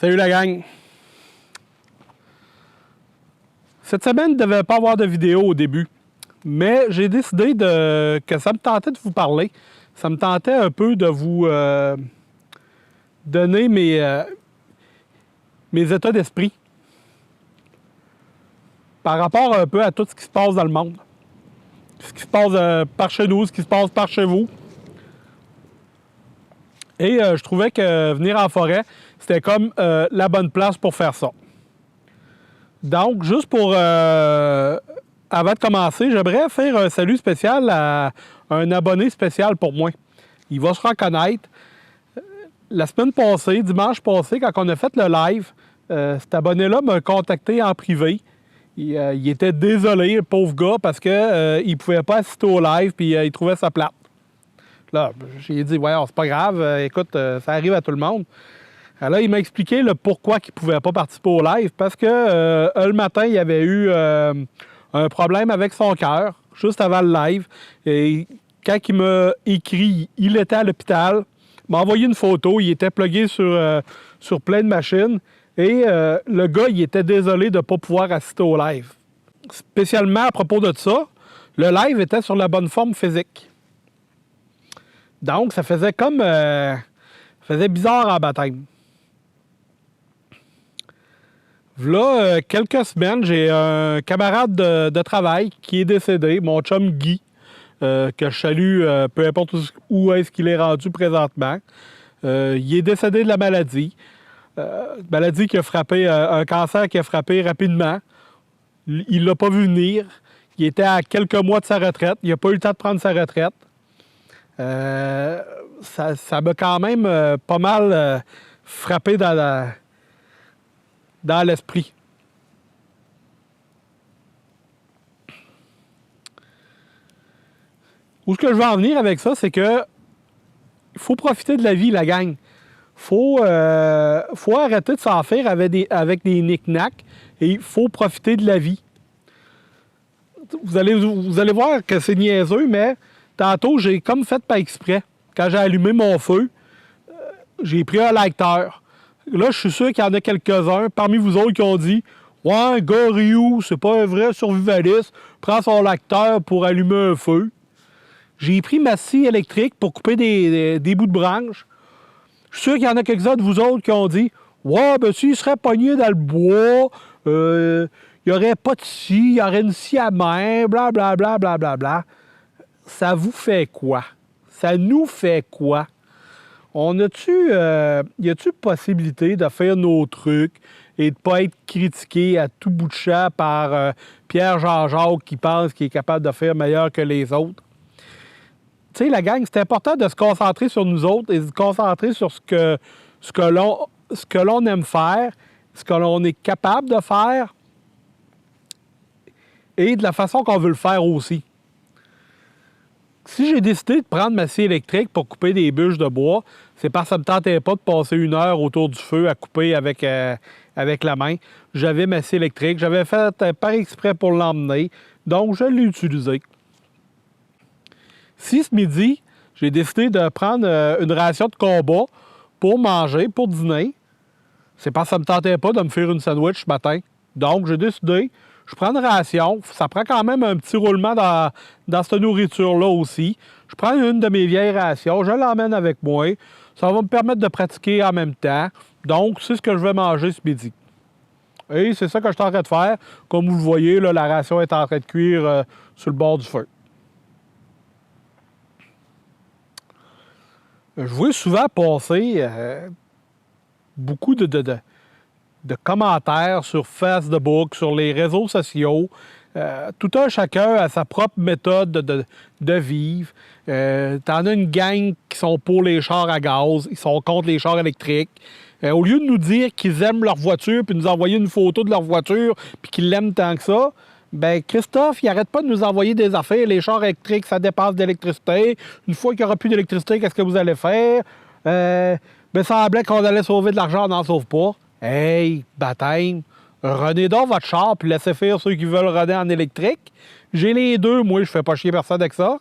Salut la gang! Cette semaine, il ne devait pas avoir de vidéo au début, mais j'ai décidé que ça me tentait de vous parler. Ça me tentait un peu de vous donner mes états d'esprit par rapport un peu à tout ce qui se passe dans le monde. Ce qui se passe par chez nous, ce qui se passe par chez vous. Et je trouvais que venir en forêt, c'était comme la bonne place pour faire ça. Donc, juste pour, avant de commencer, j'aimerais faire un salut spécial à un abonné spécial pour moi. Il va se reconnaître. La semaine passée, dimanche passé, quand on a fait le live, cet abonné-là m'a contacté en privé. Il était désolé, le pauvre gars, parce qu'il ne pouvait pas assister au live puis il trouvait ça plate. Là, j'ai dit, ouais, c'est pas grave, écoute, ça arrive à tout le monde. Alors là, il m'a expliqué le pourquoi il ne pouvait pas participer au live, parce que le matin, il avait eu un problème avec son cœur, juste avant le live. Et quand il m'a écrit, il était à l'hôpital, il m'a envoyé une photo, il était plugué sur plein de machines, et le gars, il était désolé de ne pas pouvoir assister au live. Spécialement à propos de ça, le live était sur la bonne forme physique. Donc, ça faisait comme... ça faisait bizarre en baptême. Là, quelques semaines, j'ai un camarade de travail qui est décédé, mon chum Guy, que je salue, peu importe où est-ce qu'il est rendu présentement. Il est décédé de la maladie. Maladie qui a frappé, un cancer qui a frappé rapidement. Il ne l'a pas vu venir. Il était à quelques mois de sa retraite. Il n'a pas eu le temps de prendre sa retraite. Ça m'a quand même pas mal frappé dans l'esprit. Où est-ce que je veux en venir avec ça, c'est que il faut profiter de la vie, la gang. Faut arrêter de s'en faire avec des knick-knacks et il faut profiter de la vie. Vous allez voir que c'est niaiseux, mais tantôt, j'ai comme fait par exprès. Quand j'ai allumé mon feu, j'ai pris un lighter. Là, je suis sûr qu'il y en a quelques-uns parmi vous autres qui ont dit « Ouais, gars Ryu, c'est pas un vrai survivaliste, prend son lighter pour allumer un feu. » J'ai pris ma scie électrique pour couper des bouts de branches. Je suis sûr qu'il y en a quelques-uns de vous autres qui ont dit « Ouais, ben s'il serait pogné dans le bois, il n'y aurait pas de scie, il y aurait une scie à main, blablabla, blablabla. » Ça vous fait quoi? Ça nous fait quoi? Y a-tu possibilité de faire nos trucs et de ne pas être critiqué à tout bout de champ par Pierre Jean-Jacques qui pense qu'il est capable de faire meilleur que les autres? Tu sais, la gang, c'est important de se concentrer sur nous autres et de se concentrer sur ce que l'on aime faire, ce que l'on est capable de faire et de la façon qu'on veut le faire aussi. Si j'ai décidé de prendre ma scie électrique pour couper des bûches de bois, c'est parce que ça ne me tentait pas de passer 1 heure autour du feu à couper avec la main. J'avais ma scie électrique, j'avais fait par exprès pour l'emmener, donc je l'ai utilisé. Si ce midi, j'ai décidé de prendre une ration de combat pour manger, pour dîner, c'est parce que ça ne me tentait pas de me faire une sandwich ce matin. Donc, j'ai décidé, je prends une ration. Ça prend quand même un petit roulement dans cette nourriture-là aussi. Je prends une de mes vieilles rations, je l'emmène avec moi. Ça va me permettre de pratiquer en même temps. Donc, c'est ce que je vais manger ce midi. Et c'est ça que je suis en train de faire. Comme vous le voyez, là, la ration est en train de cuire sur le bord du feu. Je vois souvent passer beaucoup de commentaires sur Facebook, sur les réseaux sociaux. Tout un chacun a sa propre méthode de vivre. T'en as une gang qui sont pour les chars à gaz, ils sont contre les chars électriques. Au lieu de nous dire qu'ils aiment leur voiture, puis nous envoyer une photo de leur voiture, puis qu'ils l'aiment tant que ça, ben Christophe, il arrête pas de nous envoyer des affaires. Les chars électriques, ça dépasse d'électricité. Une fois qu'il n'y aura plus d'électricité, qu'est-ce que vous allez faire? Ben, ça semblait qu'on allait sauver de l'argent, on n'en sauve pas. Hey, baptême, renez donc votre char, puis laissez faire ceux qui veulent runner en électrique. J'ai les deux, moi, je fais pas chier personne avec ça.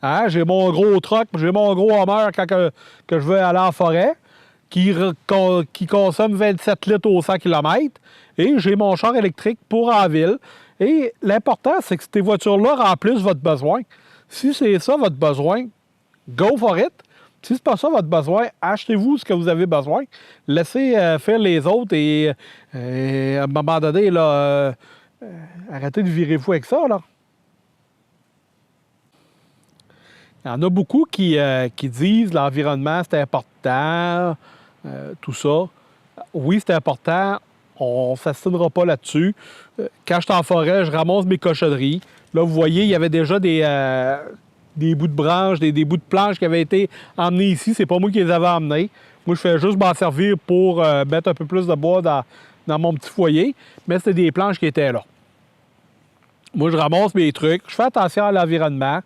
Hein? J'ai mon gros truck, j'ai mon gros Hummer quand que je veux aller en forêt. qui consomme 27 litres au 100 km. Et j'ai mon char électrique pour en ville. Et l'important, c'est que ces voitures-là remplissent votre besoin. Si c'est ça votre besoin, go for it. Si c'est pas ça votre besoin, achetez-vous ce que vous avez besoin. Laissez faire les autres et à un moment donné, là, arrêtez de virer fou avec ça, là. Il y en a beaucoup qui disent l'environnement, c'est important, tout ça. Oui, c'est important. On ne s'assinera pas là-dessus. Quand je suis en forêt, je ramasse mes cochonneries. Là, vous voyez, il y avait déjà des bouts de branches, des bouts de planches qui avaient été emmenés ici. C'est pas moi qui les avais emmenés. Moi, je fais juste m'en servir pour mettre un peu plus de bois dans mon petit foyer. Mais c'était des planches qui étaient là. Moi, je ramasse mes trucs. Je fais attention à l'environnement.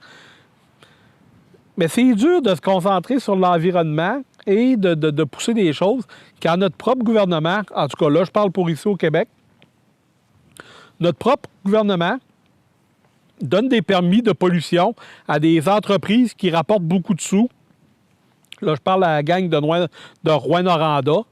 Mais c'est dur de se concentrer sur l'environnement et de pousser des choses quand notre propre gouvernement, en tout cas là, je parle pour ici au Québec, notre propre gouvernement donne des permis de pollution à des entreprises qui rapportent beaucoup de sous. Là, je parle à la gang de Rouyn-Noranda,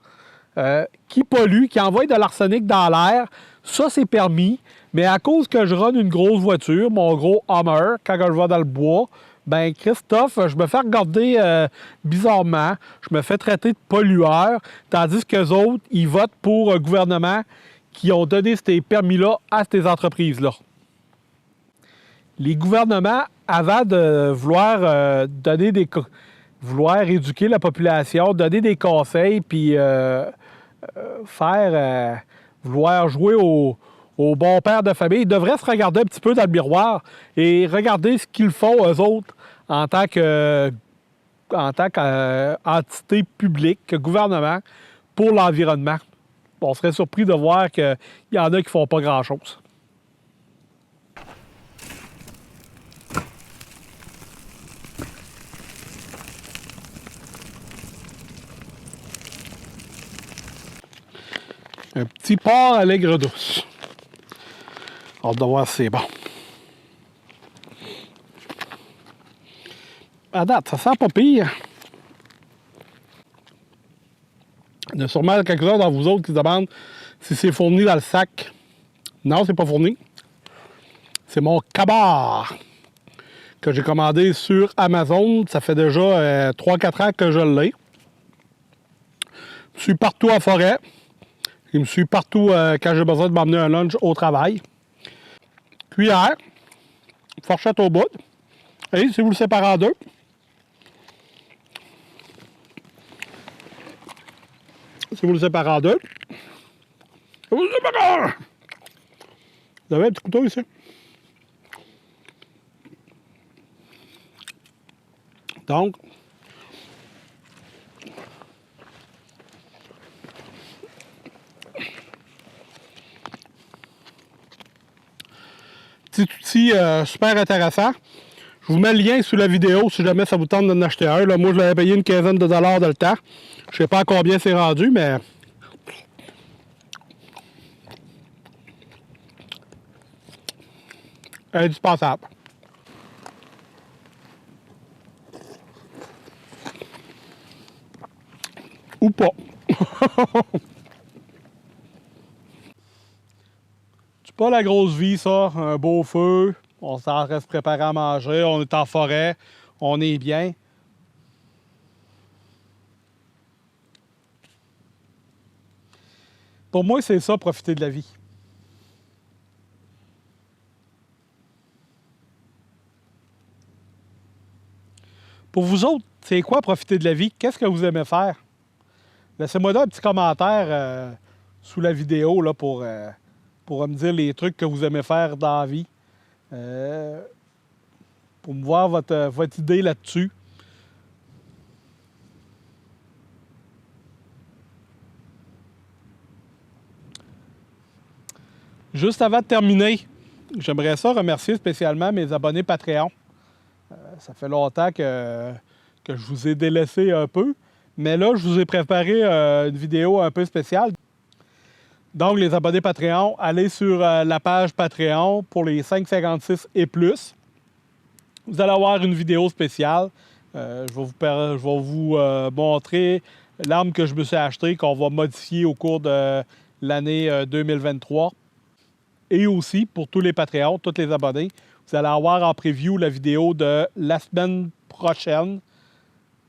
qui polluent, qui envoient de l'arsenic dans l'air. Ça, c'est permis. Mais à cause que je run une grosse voiture, mon gros Hummer, quand je vais dans le bois, ben Christophe, je me fais regarder bizarrement. Je me fais traiter de pollueur, tandis qu'eux autres, ils votent pour un gouvernement qui ont donné ces permis-là à ces entreprises-là. Les gouvernements, avant de vouloir vouloir éduquer la population, donner des conseils, puis vouloir jouer au bon père de famille, ils devraient se regarder un petit peu dans le miroir et regarder ce qu'ils font, eux autres, en tant qu'entité publique, gouvernement, pour l'environnement. On serait surpris de voir qu'il y en a qui ne font pas grand-chose. Un petit porc à l'aigre douce. Hâte de voir si c'est bon. À date, ça sent pas pire. Il y en a sûrement quelques-uns dans vous autres qui se demandent si c'est fourni dans le sac. Non, c'est pas fourni. C'est mon cabard que j'ai commandé sur Amazon. Ça fait déjà 3-4 ans que je l'ai. Je suis partout en forêt. Il me suit partout quand j'ai besoin de m'emmener un lunch au travail. Cuillère, fourchette au bout. Et si vous le séparez en deux, vous avez un petit couteau ici. Donc, petit outil super intéressant. Je vous mets le lien sous la vidéo si jamais ça vous tente d'en acheter un. Là, moi, je l'avais payé une quinzaine de dollars de le temps. Je sais pas à combien c'est rendu, mais indispensable. Ou pas. C'est pas la grosse vie, ça. Un beau feu. On s'en reste préparé à manger. On est en forêt. On est bien. Pour moi, c'est ça, profiter de la vie. Pour vous autres, c'est quoi profiter de la vie? Qu'est-ce que vous aimez faire? Laissez-moi là un petit commentaire sous la vidéo là, pour me dire les trucs que vous aimez faire dans la vie. Pour me voir votre idée là-dessus. Juste avant de terminer, j'aimerais ça remercier spécialement mes abonnés Patreon. Ça fait longtemps que je vous ai délaissé un peu, mais là, je vous ai préparé une vidéo un peu spéciale. Donc, les abonnés Patreon, allez sur la page Patreon pour les 5,56 et plus. Vous allez avoir une vidéo spéciale. Je vais vous montrer l'arme que je me suis achetée, qu'on va modifier au cours de l'année 2023. Et aussi, pour tous les Patreons, tous les abonnés, vous allez avoir en preview la vidéo de la semaine prochaine.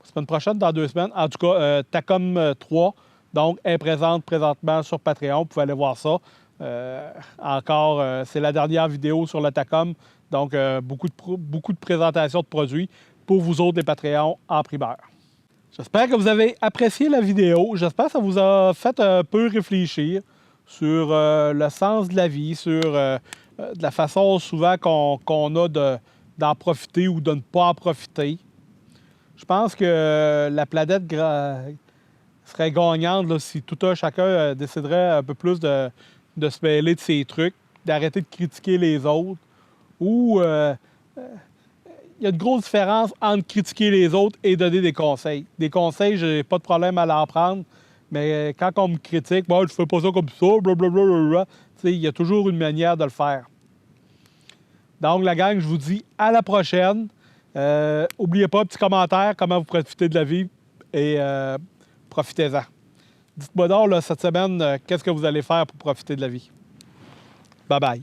Semaine prochaine, dans 2 semaines. En tout cas, Tacom 3. Donc, elle est présente présentement sur Patreon. Vous pouvez aller voir ça. C'est la dernière vidéo sur le Tacom. Donc, beaucoup de présentations de produits pour vous autres, les Patreons, en primeur. J'espère que vous avez apprécié la vidéo. J'espère que ça vous a fait un peu réfléchir sur le sens de la vie, sur de la façon souvent qu'on a d'en profiter ou de ne pas en profiter. Je pense que la planète serait gagnante là, si tout un chacun déciderait un peu plus de se mêler de ces trucs, d'arrêter de critiquer les autres. Ou il y a une grosse différence entre critiquer les autres et donner des conseils. Des conseils, j'ai pas de problème à l'en prendre, mais quand on me critique, moi, je fais pas ça comme ça, blablabla, il y a toujours une manière de le faire. Donc, la gang, je vous dis à la prochaine. N'oubliez pas, petit commentaire, comment vous profitez de la vie et profitez-en. Dites-moi donc, là, cette semaine, qu'est-ce que vous allez faire pour profiter de la vie? Bye bye.